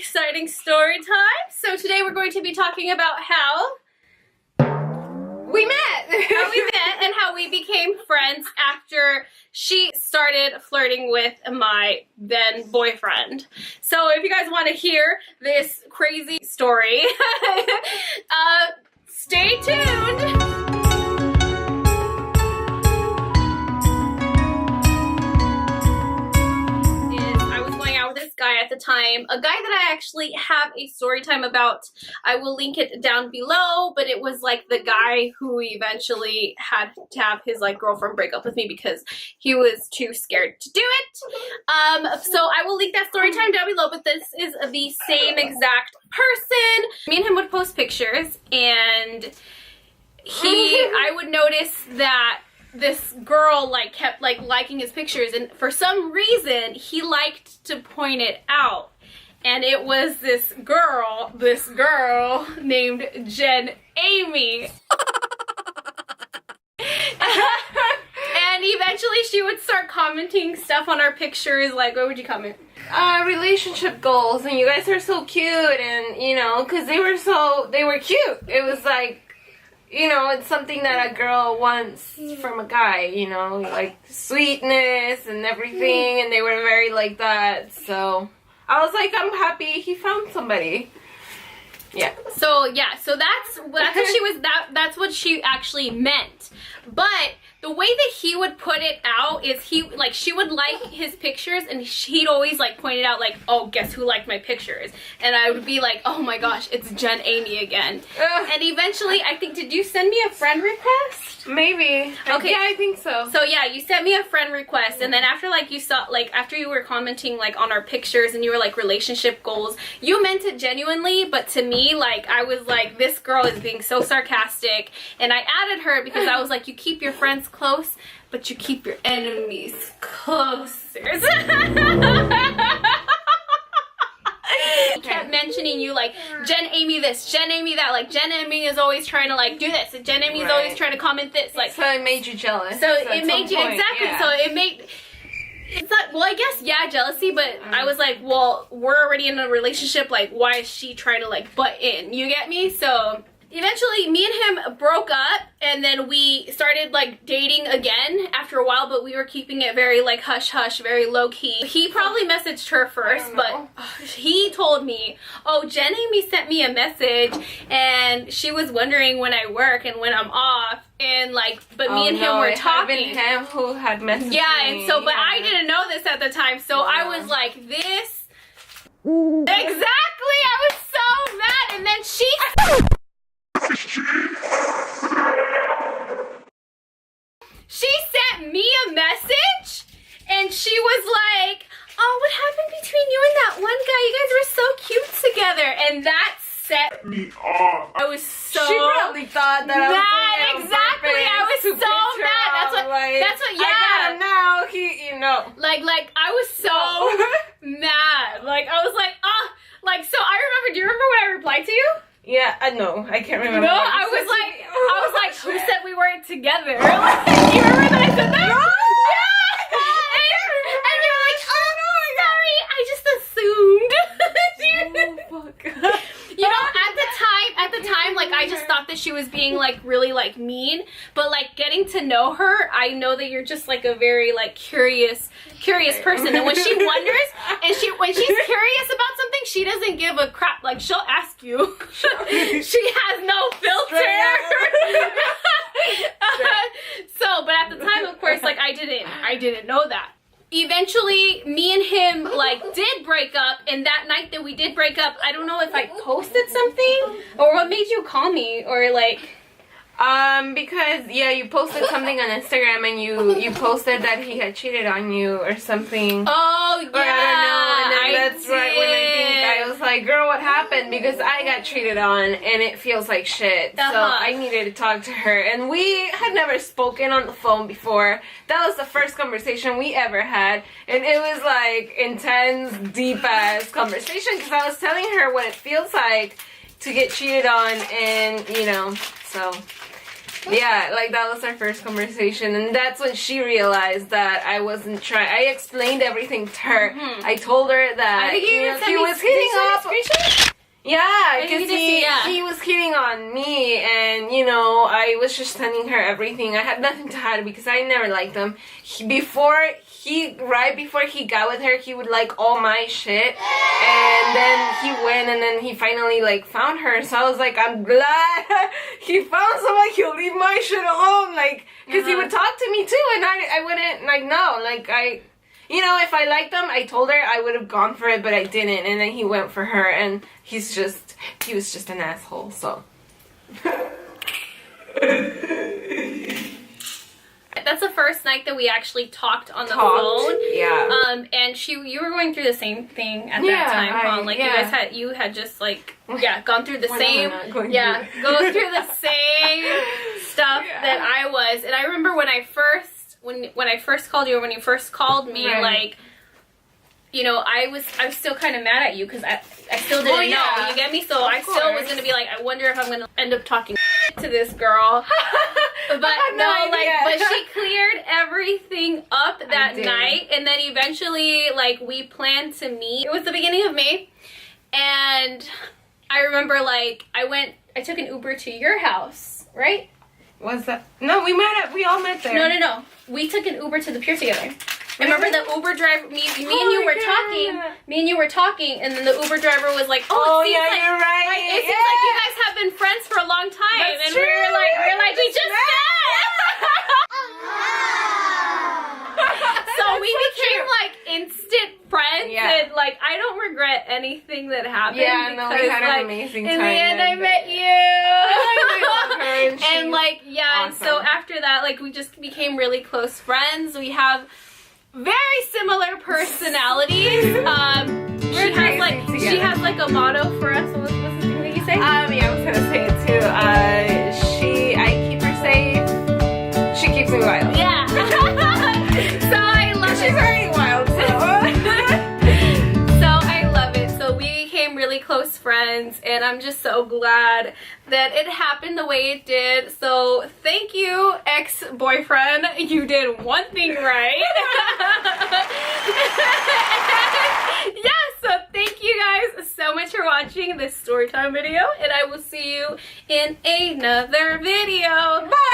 exciting story time. So today we're going to be talking about how we met. And how we became friends after she started flirting with my then boyfriend. So if you guys want to hear this crazy story, stay tuned. Guy at the time, a guy that I actually have a story time about. I will link it down below, but it was like the guy who eventually had to have his like girlfriend break up with me because he was too scared to do it. So I will link that story time down below, but this is the same exact person. Me and him would post pictures, and I would notice that this girl like kept like liking his pictures, and for some reason he liked to point it out, and it was this girl named Jen Amy. And eventually she would start commenting stuff on our pictures. Like, what would you comment? Relationship goals, and you guys are so cute, and you know, because they were cute. It was like, you know, it's something that a girl wants from a guy, you know, like sweetness and everything, and they were very like that. So I was like, I'm happy he found somebody. Yeah. So yeah, so that's what she was. That's what she actually meant. But the way that he would put it out is she would like his pictures, and he'd always like point it out like, oh, guess who liked my pictures? And I would be like, oh my gosh, it's Jen Amy again. And eventually, I think, did you send me a friend request? Maybe. Okay. Yeah, I think so. So yeah, you sent me a friend request, and then after like you saw, like after you were commenting like on our pictures, and you were like relationship goals, you meant it genuinely, but to me, like I was like, this girl is being so sarcastic, and I added her because I was like, you keep your friends close, but you keep your enemies closer. He kept mentioning you like Jen Amy this, Jen Amy that, like Jen Amy is always trying to like do this, and Jen Amy's always trying to comment this, like, so it made you jealous. So it made you exactly. Yeah. So it made, it's not, well, I guess yeah, jealousy, but I was like, well, we're already in a relationship, like why is she trying to like butt in? You get me? So eventually me and him broke up, and then we started like dating again after a while, but we were keeping it very like hush hush, very low key. He probably messaged her first, but he told me, oh, Jen Amy sent me a message, and she was wondering when I work and when I'm off, and like, but me and him were talking. Him who had messaged yeah, and so, but I didn't know this at the time, so I was like, this exactly. I was so mad, and then she sent me a message, and she was like, oh, what happened between you and that one guy? You guys were so cute together. And that set me off. I was so She probably thought that I was exactly. I was so mad. That's what yeah. I got him now. You know. Like I was so mad. Like I was like, like, so I remember, do you remember when I replied to you? Yeah, no, I can't remember. No, I was like, who said we weren't together? Like, you remember that I said that? No! Yeah! And you were like, oh, no, sorry, I just assumed. Oh, fuck. You know, at the time, like, I just thought that she was being, like, really, like, mean. But, like, getting to know her, I know that you're just, like, a very, like, curious person. And when she wonders, and when she's curious about something, she doesn't give a crap. Like, she'll ask you. She has no filter. So, but at the time, of course, like, I didn't know that. Eventually, me and him, like, did break up, and that night that we did break up, I don't know if I posted something, or what made you call me, or, like... Because, yeah, you posted something on Instagram, and you posted that he had cheated on you, or something. Oh, yeah, or I don't know, and then that's right when I was like, girl, what happened? Because I got cheated on, and it feels like shit. So I needed to talk to her, and we had never spoken on the phone before. That was the first conversation we ever had, and it was like intense, deep-ass conversation, because I was telling her what it feels like to get cheated on, and, you know, so... Yeah, like that was our first conversation, and that's when she realized that I wasn't trying. I explained everything to her. I told her that he was hitting up. Yeah, because he was hitting on me, and I was just telling her everything. I had nothing to hide because I never liked him. Right before he got with her, he would like all my shit, and then he went, and then he finally like found her. So I was like, I'm glad he found someone who'll leave my shit alone, like, because he would talk to me too, and I wouldn't, like, no, like, if I liked him, I told her I would have gone for it, but I didn't, and then he went for her, and he was just an asshole, so. That's the first night that we actually talked on the phone. Yeah. And you were going through the same thing at that time, huh? Like you had just like gone through the same go through the same stuff that I was. And I remember when I first called you, or when you first called me, like, I was still kind of mad at you because I still didn't know. You get me? So I still was gonna be like, I wonder if I'm gonna end up talking to this girl. But but she cleared everything up that night, and then eventually, like, we planned to meet. It was the beginning of May, and I remember, like, I took an Uber to your house, right? Was that? No, we all met there. No. We took an Uber to the pier together. I remember the Uber driver, me and you were talking, and then the Uber driver was like, oh yeah, you're right. It seems like you guys have been friends for a long time. That's and true. we were like, we just met. So we became like instant friends, and like, I don't regret anything that happened. Yeah, no, we had an amazing time. In the end, I met you. I love her, and like, and so after that, like, we just became really close friends. We have very similar personalities. She has like a motto for us. What's the thing that you say? I was gonna say it too. I keep her safe. She keeps me wild. Yeah. So I love it. She's already wild, so. So I love it. So we became really close friends, and I'm just so glad that it happened the way it did. So thank you, ex-boyfriend. You did one thing right. Yes, so thank you guys so much for watching this storytime video, and I will see you in another video. Bye!